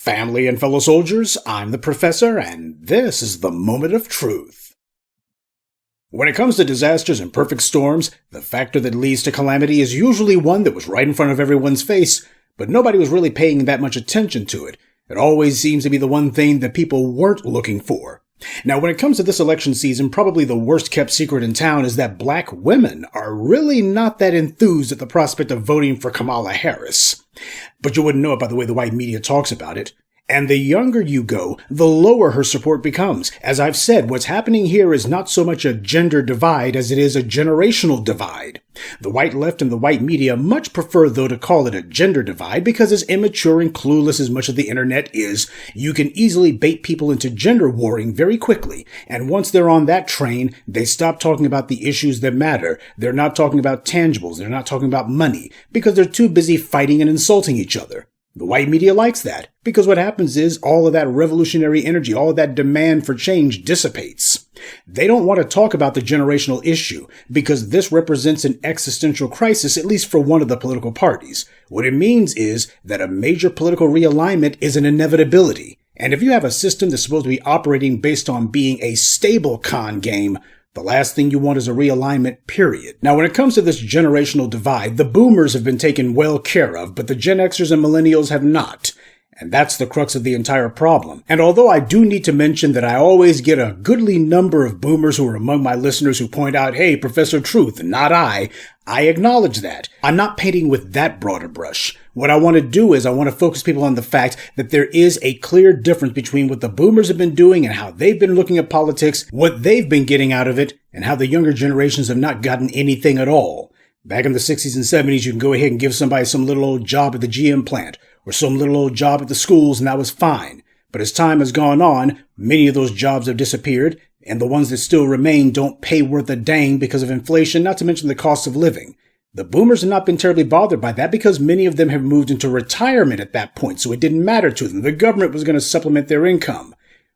Family and fellow soldiers, I'm the Professor, and this is the Moment of Truth. When it comes to disasters and perfect storms, the factor that leads to calamity is usually one that was right in front of everyone's face, but nobody was really paying that much attention to it. It always seems to be the one thing that people weren't looking for. Now, when it comes to this election season, probably the worst kept secret in town is that black women are really not that enthused at the prospect of voting for Kamala Harris. But you wouldn't know it by the way the white media talks about it. And the younger you go, the lower her support becomes. As I've said, what's happening here is not so much a gender divide as it is a generational divide. The white left and the white media much prefer, though, to call it a gender divide because as immature and clueless as much of the internet is, you can easily bait people into gender warring very quickly. And once they're on that train, they stop talking about the issues that matter. They're not talking about tangibles. They're not talking about money because they're too busy fighting and insulting each other. The white media likes that, because what happens is all of that revolutionary energy, all of that demand for change dissipates. They don't want to talk about the generational issue, because this represents an existential crisis, at least for one of the political parties. What it means is that a major political realignment is an inevitability. And if you have a system that's supposed to be operating based on being a stable con game, the last thing you want is a realignment, period. Now, when it comes to this generational divide, the boomers have been taken well care of, but the Gen Xers and millennials have not. And that's the crux of the entire problem. And although I do need to mention that I always get a goodly number of boomers who are among my listeners who point out, hey, Professor Truth, not I acknowledge that. I'm not painting with that broader brush. What I want to do is I want to focus people on the fact that there is a clear difference between what the boomers have been doing and how they've been looking at politics, what they've been getting out of it, and how the younger generations have not gotten anything at all. Back in the 60s and 70s, you can go ahead and give somebody some little old job at the GM plant or some little old job at the schools, and that was fine. But as time has gone on, many of those jobs have disappeared, and the ones that still remain don't pay worth a dang because of inflation, not to mention the cost of living. The boomers have not been terribly bothered by that because many of them have moved into retirement at that point, so it didn't matter to them. The government was going to supplement their income.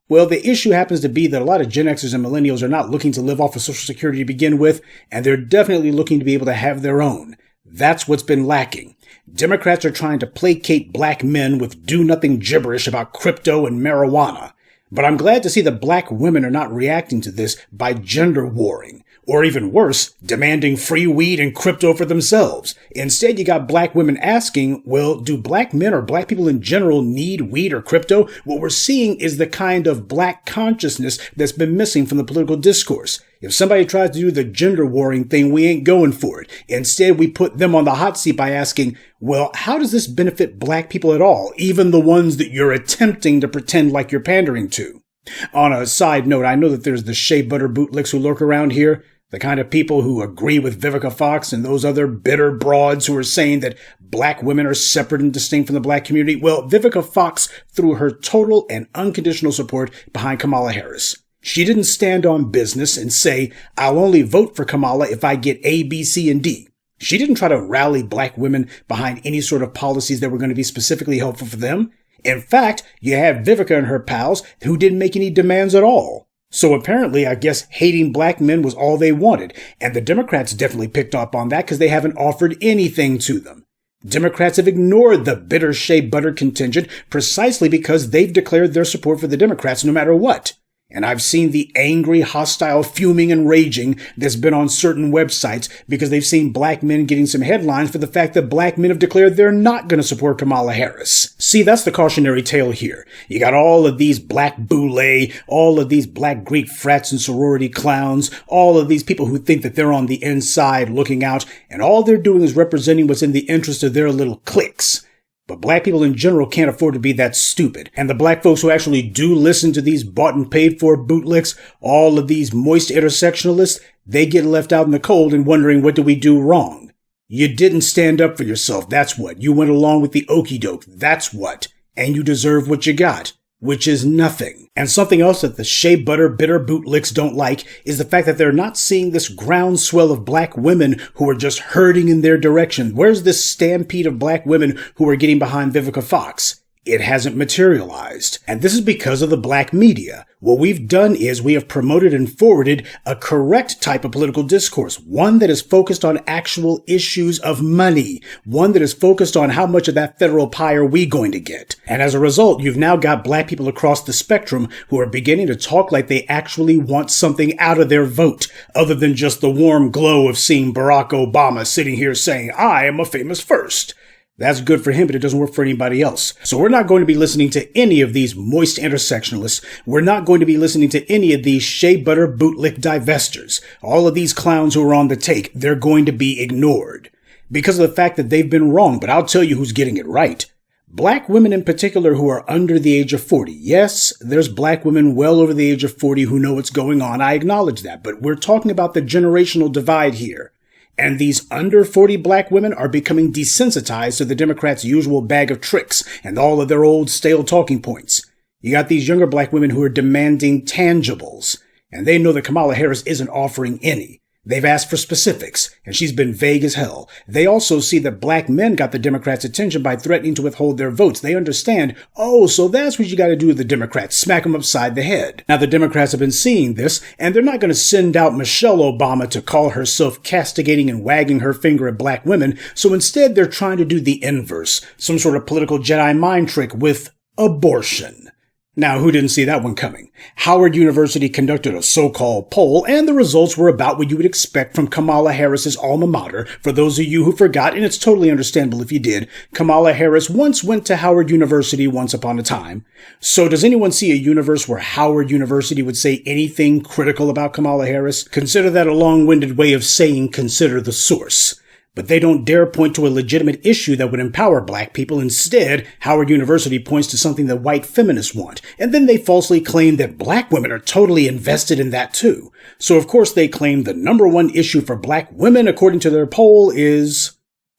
Well, the issue happens to be that a lot of Gen Xers and millennials are not looking to live off of Social Security to begin with, and they're definitely looking to be able to have their own. That's what's been lacking. Democrats are trying to placate black men with do-nothing gibberish about crypto and marijuana. But I'm glad to see that black women are not reacting to this by gender warring, or even worse, demanding free weed and crypto for themselves. Instead, you got black women asking, well, do black men or black people in general need weed or crypto? What we're seeing is the kind of black consciousness that's been missing from the political discourse. If somebody tries to do the gender warring thing, we ain't going for it. Instead, we put them on the hot seat by asking, well, how does this benefit black people at all? Even the ones that you're attempting to pretend like you're pandering to. On a side note, I know that there's the shea butter bootlicks who lurk around here. The kind of people who agree with Vivica Fox and those other bitter broads who are saying that black women are separate and distinct from the black community. Well, Vivica Fox threw her total and unconditional support behind Kamala Harris. She didn't stand on business and say, I'll only vote for Kamala if I get A, B, C, and D. She didn't try to rally black women behind any sort of policies that were going to be specifically helpful for them. In fact, you had Vivica and her pals who didn't make any demands at all. So apparently, I guess hating black men was all they wanted. And the Democrats definitely picked up on that because they haven't offered anything to them. Democrats have ignored the bitter shea butter contingent precisely because they've declared their support for the Democrats no matter what. And I've seen the angry, hostile, fuming, and raging that's been on certain websites because they've seen black men getting some headlines for the fact that black men have declared they're not going to support Kamala Harris. See, that's the cautionary tale here. You got all of these black boule, all of these black Greek frats and sorority clowns, all of these people who think that they're on the inside looking out, and all they're doing is representing what's in the interest of their little cliques. But black people in general can't afford to be that stupid. And the black folks who actually do listen to these bought and paid for bootlicks, all of these moist intersectionalists, they get left out in the cold and wondering, what do we do wrong? You didn't stand up for yourself, that's what. You went along with the okie doke, that's what. And you deserve what you got, which is nothing. And something else that the shea butter bitter bootlicks don't like is the fact that they're not seeing this groundswell of black women who are just herding in their direction. Where's this stampede of black women who are getting behind Vivica Fox? It hasn't materialized. And this is because of the black media. What we've done is we have promoted and forwarded a correct type of political discourse, one that is focused on actual issues of money, one that is focused on how much of that federal pie are we going to get. And as a result, you've now got black people across the spectrum who are beginning to talk like they actually want something out of their vote, other than just the warm glow of seeing Barack Obama sitting here saying, I am a famous first. That's good for him, but it doesn't work for anybody else. So we're not going to be listening to any of these moist intersectionalists. We're not going to be listening to any of these shea butter bootlick divestors. All of these clowns who are on the take, they're going to be ignored because of the fact that they've been wrong. But I'll tell you who's getting it right. Black women in particular who are under the age of 40. Yes, there's black women well over the age of 40 who know what's going on. I acknowledge that. But we're talking about the generational divide here. And these under 40 black women are becoming desensitized to the Democrats' usual bag of tricks and all of their old stale talking points. You got these younger black women who are demanding tangibles, and they know that Kamala Harris isn't offering any. They've asked for specifics, and she's been vague as hell. They also see that black men got the Democrats' attention by threatening to withhold their votes. They understand, oh, so that's what you got to do to the Democrats, smack them upside the head. Now, the Democrats have been seeing this, and they're not going to send out Michelle Obama to call herself castigating and wagging her finger at black women, so instead they're trying to do the inverse, some sort of political Jedi mind trick with abortion. Now, who didn't see that one coming? Howard University conducted a so-called poll, and the results were about what you would expect from Kamala Harris's alma mater. For those of you who forgot, and it's totally understandable if you did, Kamala Harris once went to Howard University once upon a time. So does anyone see a universe where Howard University would say anything critical about Kamala Harris? Consider that a long-winded way of saying consider the source. But they don't dare point to a legitimate issue that would empower black people. Instead, Howard University points to something that white feminists want. And then they falsely claim that black women are totally invested in that too. So of course they claim the number one issue for black women, according to their poll, is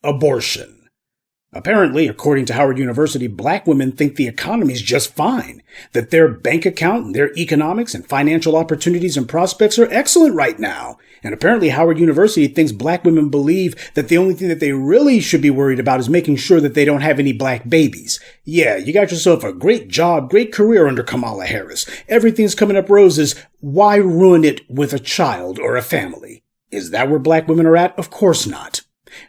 abortion. Apparently, according to Howard University, black women think the economy's just fine, that their bank account and their economics and financial opportunities and prospects are excellent right now. And apparently Howard University thinks black women believe that the only thing that they really should be worried about is making sure that they don't have any black babies. Yeah, you got yourself a great job, great career under Kamala Harris. Everything's coming up roses. Why ruin it with a child or a family? Is that where black women are at? Of course not.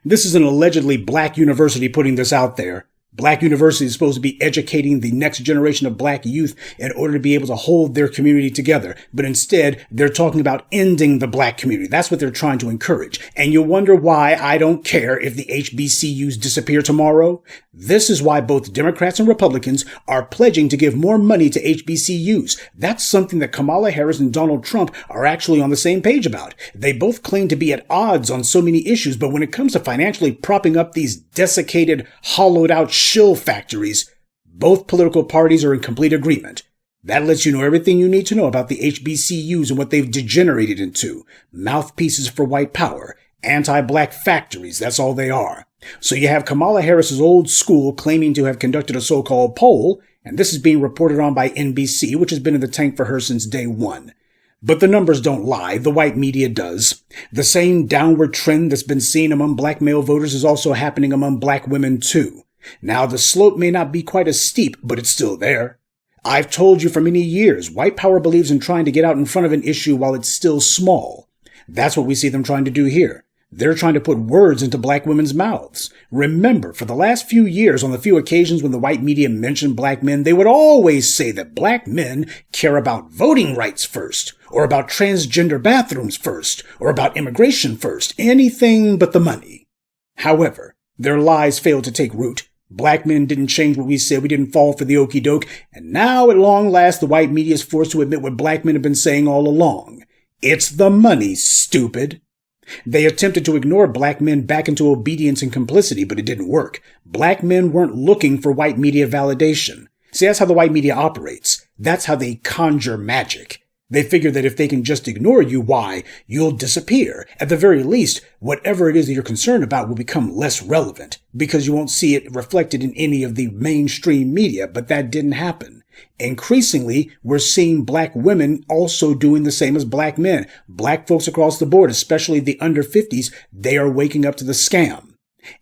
This is an allegedly black university putting this out there. Black University is supposed to be educating the next generation of black youth in order to be able to hold their community together. But instead, they're talking about ending the black community. That's what they're trying to encourage. And you'll wonder why I don't care if the HBCUs disappear tomorrow. This is why both Democrats and Republicans are pledging to give more money to HBCUs. That's something that Kamala Harris and Donald Trump are actually on the same page about. They both claim to be at odds on so many issues, but when it comes to financially propping up these desiccated, hollowed out shill factories, both political parties are in complete agreement. That lets you know everything you need to know about the HBCUs and what they've degenerated into. Mouthpieces for white power. Anti-black factories, that's all they are. So you have Kamala Harris's old school claiming to have conducted a so-called poll, and this is being reported on by NBC, which has been in the tank for her since day one. But the numbers don't lie. The white media does. The same downward trend that's been seen among black male voters is also happening among black women too. Now, the slope may not be quite as steep, but it's still there. I've told you for many years, white power believes in trying to get out in front of an issue while it's still small. That's what we see them trying to do here. They're trying to put words into black women's mouths. Remember, for the last few years, on the few occasions when the white media mentioned black men, they would always say that black men care about voting rights first, or about transgender bathrooms first, or about immigration first, anything but the money. However, their lies failed to take root. Black men didn't change what we said. We didn't fall for the okie doke. And now, at long last, the white media is forced to admit what black men have been saying all along. It's the money, stupid. They attempted to ignore black men back into obedience and complicity, but it didn't work. Black men weren't looking for white media validation. See, that's how the white media operates. That's how they conjure magic. They figure that if they can just ignore you, why, you'll disappear. At the very least, whatever it is that you're concerned about will become less relevant, because you won't see it reflected in any of the mainstream media, but that didn't happen. Increasingly, we're seeing black women also doing the same as black men. Black folks across the board, especially the under 50s, they are waking up to the scam.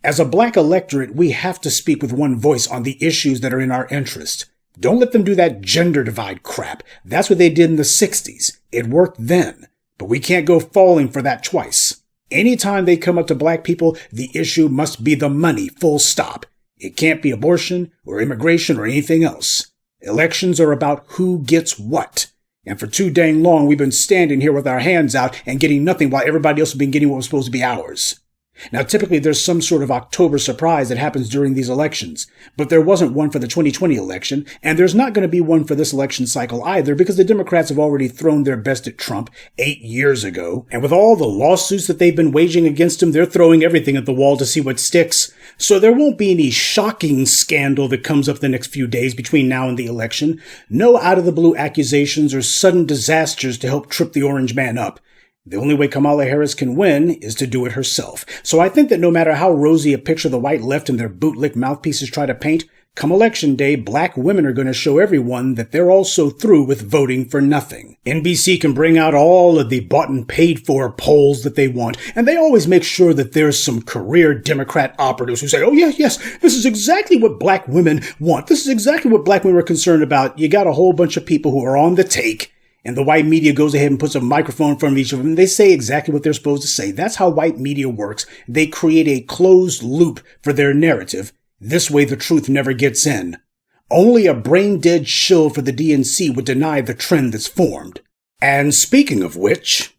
As a black electorate, we have to speak with one voice on the issues that are in our interest. Don't let them do that gender divide crap. That's what they did in the 60s. It worked then. But we can't go falling for that twice. Anytime they come up to black people, the issue must be the money, full stop. It can't be abortion or immigration or anything else. Elections are about who gets what. And for too dang long, we've been standing here with our hands out and getting nothing while everybody else has been getting what was supposed to be ours. Now, typically there's some sort of October surprise that happens during these elections, but there wasn't one for the 2020 election, and there's not going to be one for this election cycle either because the Democrats have already thrown their best at Trump 8 years ago, and with all the lawsuits that they've been waging against him, they're throwing everything at the wall to see what sticks. So there won't be any shocking scandal that comes up the next few days between now and the election. No out-of-the-blue accusations or sudden disasters to help trip the orange man up. The only way Kamala Harris can win is to do it herself. So I think that no matter how rosy a picture the white left and their bootlick mouthpieces try to paint, come election day, black women are going to show everyone that they're also through with voting for nothing. NBC can bring out all of the bought and paid for polls that they want, and they always make sure that there's some career Democrat operatives who say, oh yes, this is exactly what black women want. This is exactly what black women are concerned about. You got a whole bunch of people who are on the take. And the white media goes ahead and puts a microphone in front of each of them. And they say exactly what they're supposed to say. That's how white media works. They create a closed loop for their narrative. This way the truth never gets in. Only a brain-dead shill for the DNC would deny the trend that's formed. And speaking of which...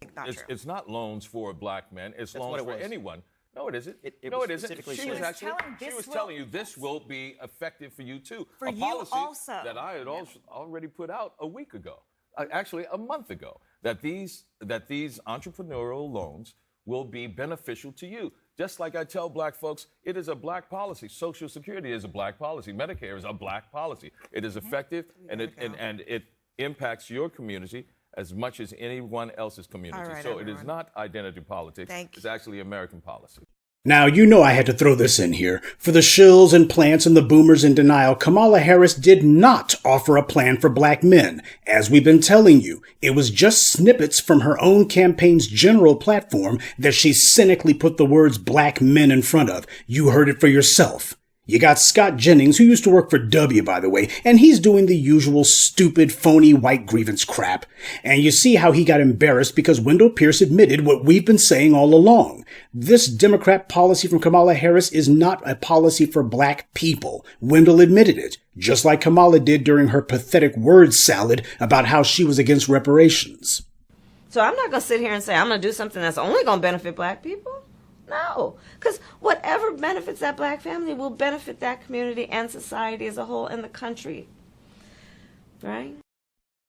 It's not loans for black men. It's loans for anyone. No, it isn't. No, it isn't. She was telling you this will be effective for you, too. For a you policy also. that I had already put out a week ago. Actually, a month ago, that these entrepreneurial loans will be beneficial to you. Just like I tell black folks, it is a black policy. Social Security is a black policy. Medicare is a black policy. It is effective, and it impacts your community as much as anyone else's community. Right, so everyone. It is not identity politics. It's actually American policy. Now, you know I had to throw this in here. For the shills and plants and the boomers in denial, Kamala Harris did not offer a plan for black men. As we've been telling you, it was just snippets from her own campaign's general platform that she cynically put the words black men in front of. You heard it for yourself. You got Scott Jennings, who used to work for W, by the way, and he's doing the usual stupid, phony white grievance crap. And you see how he got embarrassed because Wendell Pierce admitted what we've been saying all along. This Democrat policy from Kamala Harris is not a policy for black people. Wendell admitted it, just like Kamala did during her pathetic word salad about how she was against reparations. So I'm not going to sit here and say I'm going to do something that's only going to benefit black people. No, because whatever benefits that black family will benefit that community and society as a whole and the country, right?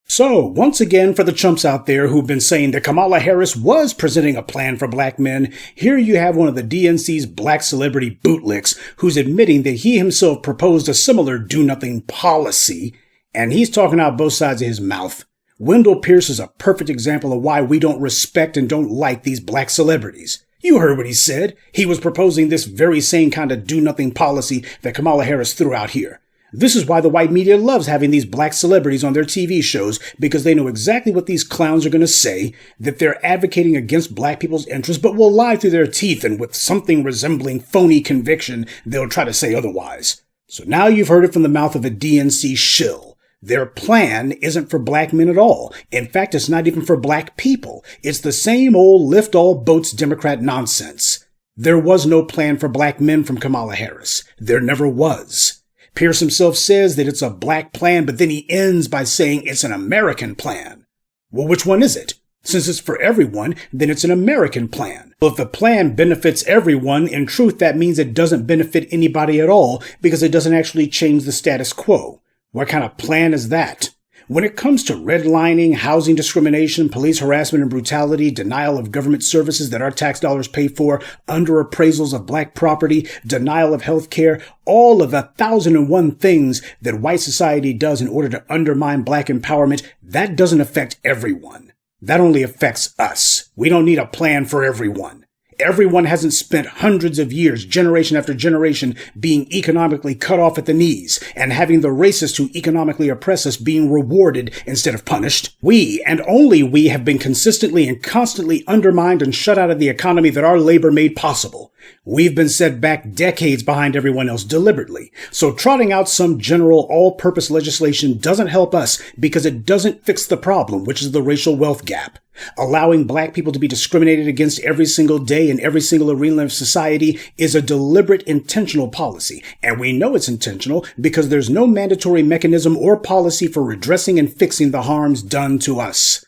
So, once again, for the chumps out there who've been saying that Kamala Harris was presenting a plan for black men, here you have one of the DNC's black celebrity bootlicks who's admitting that he himself proposed a similar do-nothing policy, and he's talking out both sides of his mouth. Wendell Pierce is a perfect example of why we don't respect and don't like these black celebrities. You heard what he said. He was proposing this very same kind of do-nothing policy that Kamala Harris threw out here. This is why the white media loves having these black celebrities on their TV shows, because they know exactly what these clowns are going to say, that they're advocating against black people's interests, but will lie through their teeth, and with something resembling phony conviction, they'll try to say otherwise. So now you've heard it from the mouth of a DNC shill. Their plan isn't for black men at all. In fact, it's not even for black people. It's the same old lift all boats Democrat nonsense. There was no plan for black men from Kamala Harris. There never was. Pierce himself says that it's a black plan, but then he ends by saying it's an American plan. Well, which one is it? Since it's for everyone, then it's an American plan. Well, if the plan benefits everyone, in truth, that means it doesn't benefit anybody at all because it doesn't actually change the status quo. What kind of plan is that? When it comes to redlining, housing discrimination, police harassment and brutality, denial of government services that our tax dollars pay for, underappraisals of black property, denial of health care, all of the 1,001 things that white society does in order to undermine black empowerment, that doesn't affect everyone. That only affects us. We don't need a plan for everyone. Everyone hasn't spent hundreds of years, generation after generation, being economically cut off at the knees and having the racists who economically oppress us being rewarded instead of punished. We, and only we, have been consistently and constantly undermined and shut out of the economy that our labor made possible. We've been set back decades behind everyone else deliberately. So trotting out some general all-purpose legislation doesn't help us because it doesn't fix the problem, which is the racial wealth gap. Allowing black people to be discriminated against every single day in every single arena of society is a deliberate, intentional policy. And we know it's intentional because there's no mandatory mechanism or policy for redressing and fixing the harms done to us.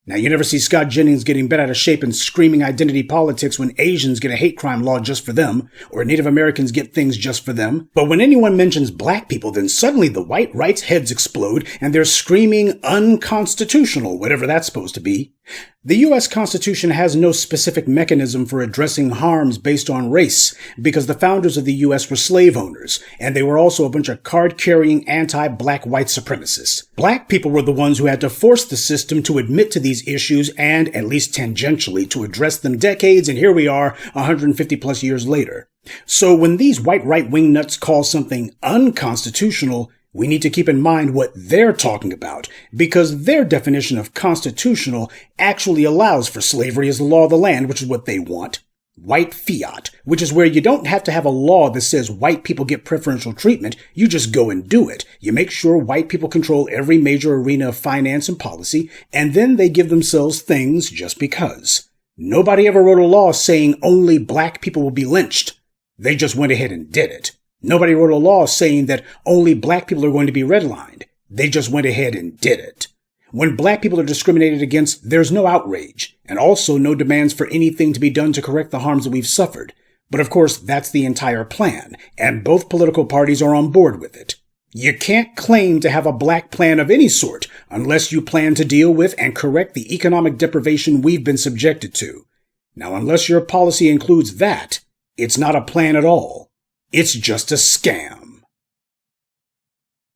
Now, you never see Scott Jennings getting bent out of shape and screaming identity politics when Asians get a hate crime law just for them, or Native Americans get things just for them. But when anyone mentions black people, then suddenly the white right's heads explode and they're screaming unconstitutional, whatever that's supposed to be. The U.S. Constitution has no specific mechanism for addressing harms based on race because the founders of the U.S. were slave owners, and they were also a bunch of card-carrying anti-black white supremacists. Black people were the ones who had to force the system to admit to these issues and, at least tangentially, to address them decades, and here we are 150 plus years later. So when these white right-wing nuts call something unconstitutional, we need to keep in mind what they're talking about, because their definition of constitutional actually allows for slavery as the law of the land, which is what they want. White fiat, which is where you don't have to have a law that says white people get preferential treatment, you just go and do it. You make sure white people control every major arena of finance and policy, and then they give themselves things just because. Nobody ever wrote a law saying only black people will be lynched. They just went ahead and did it. Nobody wrote a law saying that only black people are going to be redlined. They just went ahead and did it. When black people are discriminated against, there's no outrage, and also no demands for anything to be done to correct the harms that we've suffered. But of course, that's the entire plan, and both political parties are on board with it. You can't claim to have a black plan of any sort unless you plan to deal with and correct the economic deprivation we've been subjected to. Now, unless your policy includes that, it's not a plan at all. It's just a scam.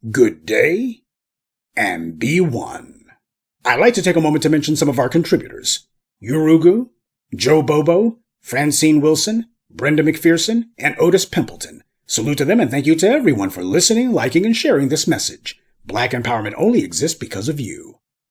Good day, and be one. I'd like to take a moment to mention some of our contributors. Urugu, Joe Bobo, Francine Wilson, Brenda McPherson, and Otis Pimpleton. Salute to them and thank you to everyone for listening, liking, and sharing this message. Black empowerment only exists because of you.